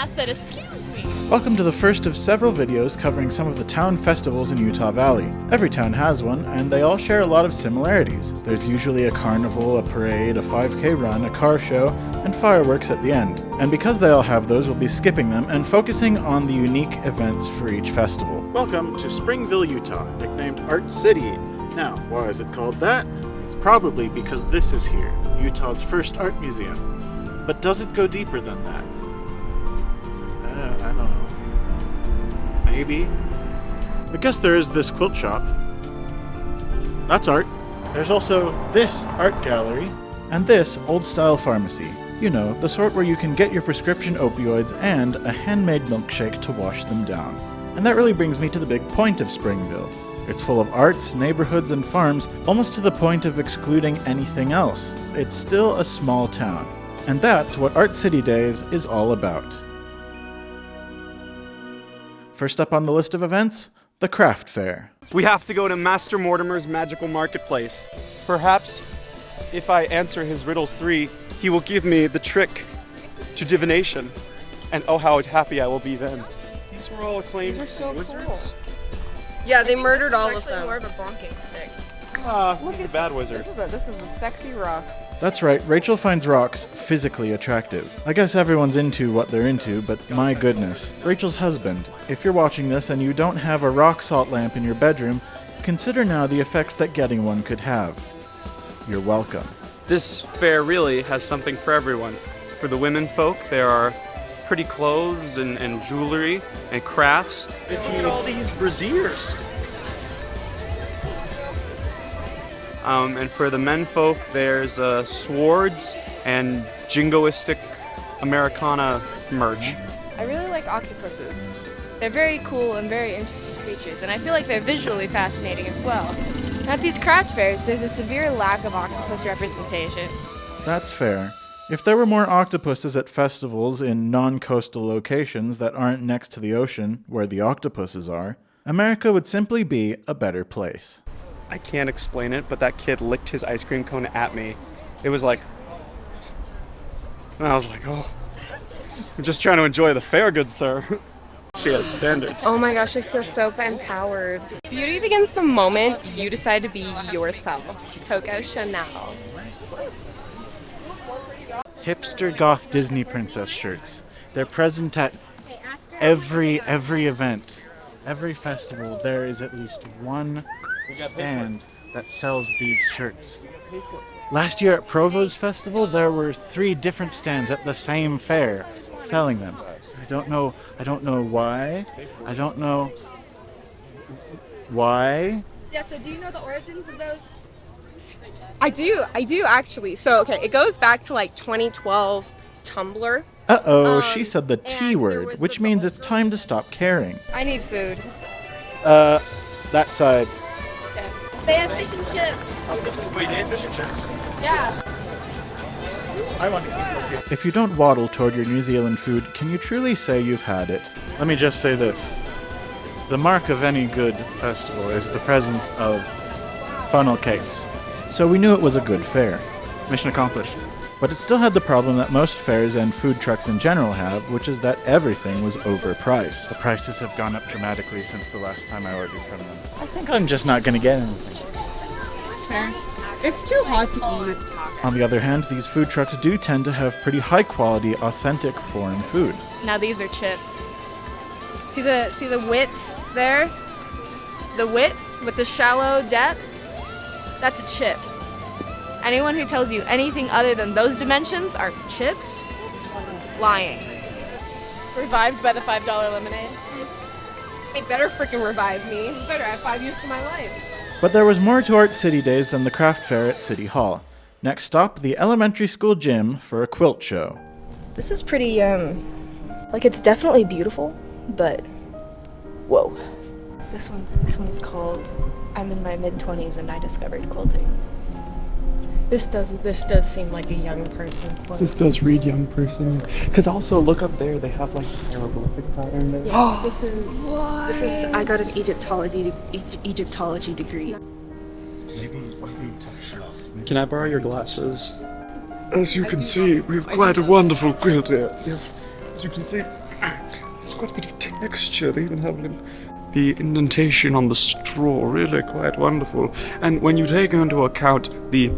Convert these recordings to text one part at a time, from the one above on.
I said, excuse me. Welcome to the first of several videos covering some of the town festivals in Utah Valley. Every town has one, and they all share a lot of similarities. There's usually a carnival, a parade, a 5K run, a car show, and fireworks at the end. And because they all have those, we'll be skipping them and focusing on the unique events for each festival. Welcome to Springville, Utah, nicknamed Art City. Now, why is it called that? It's probably because this is here, Utah's first art museum. But does it go deeper than that? I don't know. Maybe. I guess there is this quilt shop. That's art. There's also this art gallery and this old-style pharmacy. You know, the sort where you can get your prescription opioids and a handmade milkshake to wash them down. And that really brings me to the big point of Springville. It's full of arts, neighborhoods, and farms, almost to the point of excluding anything else. It's still a small town. And that's what Art City Days is all about. First up on the list of events, the craft fair. We have to go to Master Mortimer's magical marketplace. Perhaps, if I answer his riddles 3, he will give me the trick to divination. And oh, how happy I will be then. These were all acclaimed wizards. Cool. Yeah, they murdered all of them. More of a bonking stick. He's a bad wizard. This is a sexy rock. That's right, Racheal finds rocks physically attractive. I guess everyone's into what they're into, but my goodness. Racheal's husband, if you're watching this and you don't have a rock salt lamp in your bedroom, consider now the effects that getting one could have. You're welcome. This fair really has something for everyone. For the women folk, there are pretty clothes and jewelry and crafts. Look at all these braziers. And for the men folk, there's swords and jingoistic Americana merch. I really like octopuses. They're very cool and very interesting creatures, and I feel like they're visually fascinating as well. At these craft fairs, there's a severe lack of octopus representation. That's fair. If there were more octopuses at festivals in non-coastal locations that aren't next to the ocean, where the octopuses are, America would simply be a better place. I can't explain it, but that kid licked his ice cream cone at me. It was like... And I was like, oh, I'm just trying to enjoy the fair, good sir. She has standards. Oh my gosh, I feel so empowered. Beauty begins the moment you decide to be yourself. Coco Chanel. Hipster goth Disney princess shirts. They're present at every event. Every festival, there is at least one stand that sells these shirts. Last year at Provo's festival, there were 3 different stands at the same fair selling them. I don't know why. I don't know why. Yeah, so do you know the origins of those? I do actually. So, okay, it goes back to like 2012 Tumblr. Uh-oh, she said the T word, which means it's time to stop caring. I need food. That side. They have fish and chips. Wait, they have fish and chips? Yeah. If you don't waddle toward your New Zealand food, can you truly say you've had it? Let me just say this. The mark of any good festival is the presence of funnel cakes. So we knew it was a good fair. Mission accomplished. But it still had the problem that most fairs and food trucks in general have, which is that everything was overpriced. The prices have gone up dramatically since the last time I ordered from them. I think I'm just not going to get anything. That's fair. It's too hot to eat. On the other hand, these food trucks do tend to have pretty high-quality, authentic foreign food. Now these are chips. See the width there? The width with the shallow depth? That's a chip. Anyone who tells you anything other than those dimensions are chips, lying. Revived by the $5 lemonade. It better freaking revive me. It better add 5 years to my life. But there was more to Art City Days than the craft fair at City Hall. Next stop, the elementary school gym for a quilt show. This is pretty, like it's definitely beautiful, but whoa. This one's called I'm in my mid-20s and I discovered quilting. This does seem like a young person. This does read young person. Because also, look up there, they have like a hieroglyphic pattern there. Yeah, this is I got an Egyptology degree. Can I borrow your glasses? As you can see, we have quite a wonderful quilt here. Yes, as you can see, It's quite a bit of texture. They even have the indentation on the straw, really quite wonderful. And when you take into account the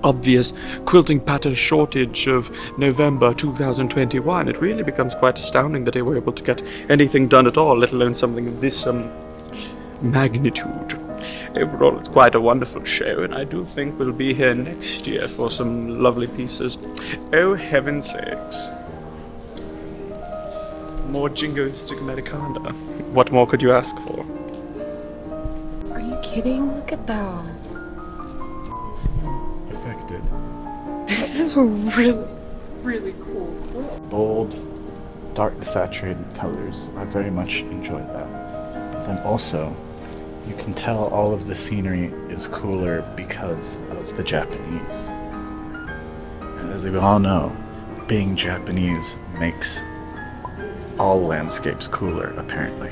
obvious quilting pattern shortage of November 2021, it really becomes quite astounding that they were able to get anything done at all, let alone something of this magnitude. Overall, it's quite a wonderful show, and I do think we'll be here next year for some lovely pieces. Oh, heaven's sakes. More jingoistic Americana. What more could you ask for? Are you kidding? Look at that. Affected. This is a really, really cool quilt. Bold, dark saturated colors. I very much enjoy that. But then also, you can tell all of the scenery is cooler because of the Japanese. And as we all know, being Japanese makes all landscapes cooler, apparently.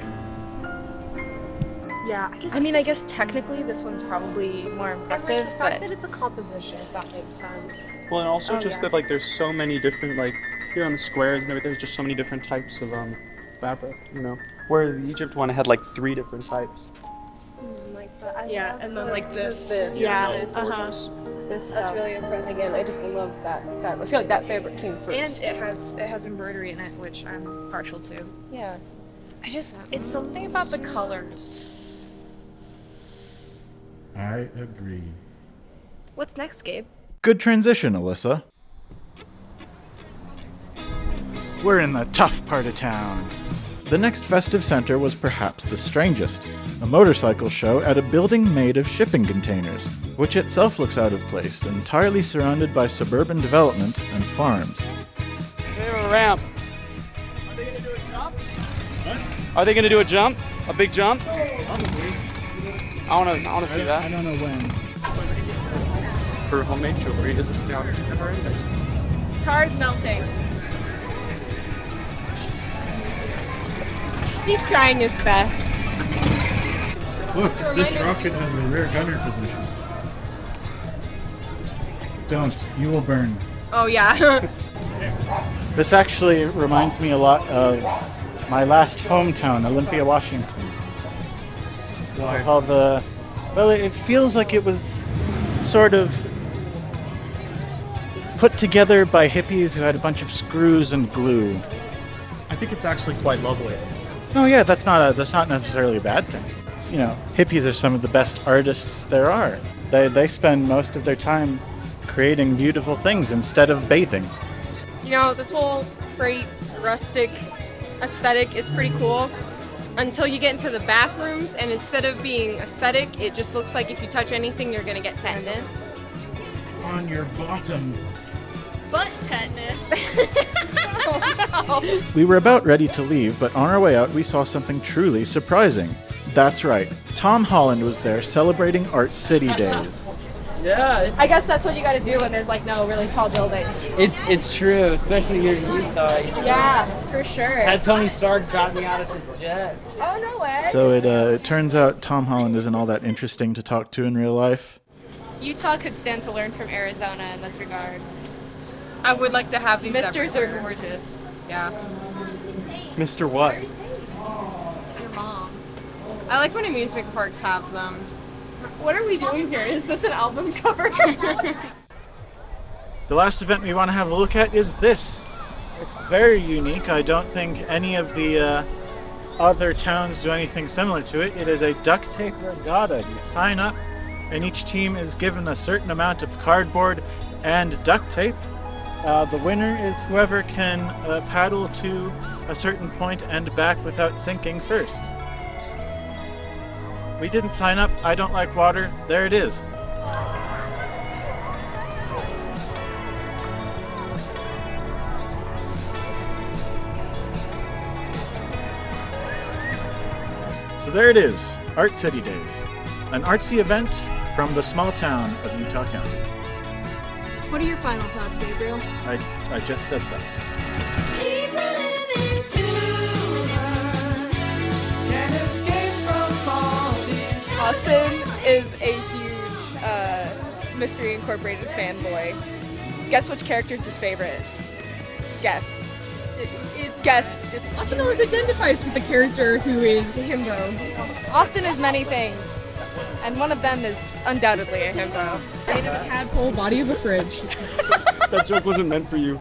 Yeah, I guess technically this one's probably more impressive, The fact but that it's a composition, if that makes sense. Well, and also that there's so many different, here on the squares, maybe there's just so many different types of fabric, Whereas the Egypt one had 3 different types. Yeah, and then this. Yeah, This that's really impressive. Again, I just love that fabric. I feel like that fabric came first. And it has embroidery in it, which I'm partial to. Yeah. It's something about the colors. I agree. What's next, Gabe? Good transition, Alyssa. We're in the tough part of town. The next festive center was perhaps the strangest, a motorcycle show at a building made of shipping containers, which itself looks out of place, entirely surrounded by suburban development and farms. They have a ramp. Are they going to do a jump? What? Are they going to do a jump? A big jump? Probably. I want to see that. I don't know when. For homemade jewelry is astounding. Never ending. Tar's melting. He's trying his best. Look, this rocket has a rear gunner position. Don't, you will burn. Oh yeah. This actually reminds me a lot of my last hometown, Olympia, Washington. It feels like it was sort of put together by hippies who had a bunch of screws and glue. I think it's actually quite lovely. No, yeah, that's not necessarily a bad thing. Hippies are some of the best artists there are. They spend most of their time creating beautiful things instead of bathing. This whole freight rustic aesthetic is pretty cool until you get into the bathrooms, and instead of being aesthetic, it just looks like if you touch anything, you're gonna get tetanus. On your bottom. Butt tetanus. We were about ready to leave, but on our way out we saw something truly surprising. That's right, Tom Holland was there celebrating Art City Days. Yeah, I guess that's what you gotta do when there's no really tall buildings. it's true, especially here in Utah. Yeah, for sure. Had Tony Stark drop me out of his jet. Oh, no way. So it turns out Tom Holland isn't all that interesting to talk to in real life. Utah could stand to learn from Arizona in this regard. I would like to have these. Misters are everywhere. gorgeous. Yeah. Mr. What? Your mom. I like when amusement parks have them. What are we doing here? Is this an album cover? The last event we want to have a look at is this. It's very unique. I don't think any of the other towns do anything similar to it. It is a duct tape regatta. You sign up, and each team is given a certain amount of cardboard and duct tape. The winner is whoever can paddle to a certain point and back without sinking first. We didn't sign up. I don't like water. There it is. So there it is, Art City Days, an artsy event from the small town of Utah County. What are your final thoughts, Gabriel? I just said that. Austin is a huge Mystery Incorporated fanboy. Guess which character's his favorite? Guess. It's Guess. Austin always identifies with the character who is a himbo. Austin is many things, and one of them is undoubtedly a himbo. Brain of a tadpole, body of a fridge. That joke wasn't meant for you.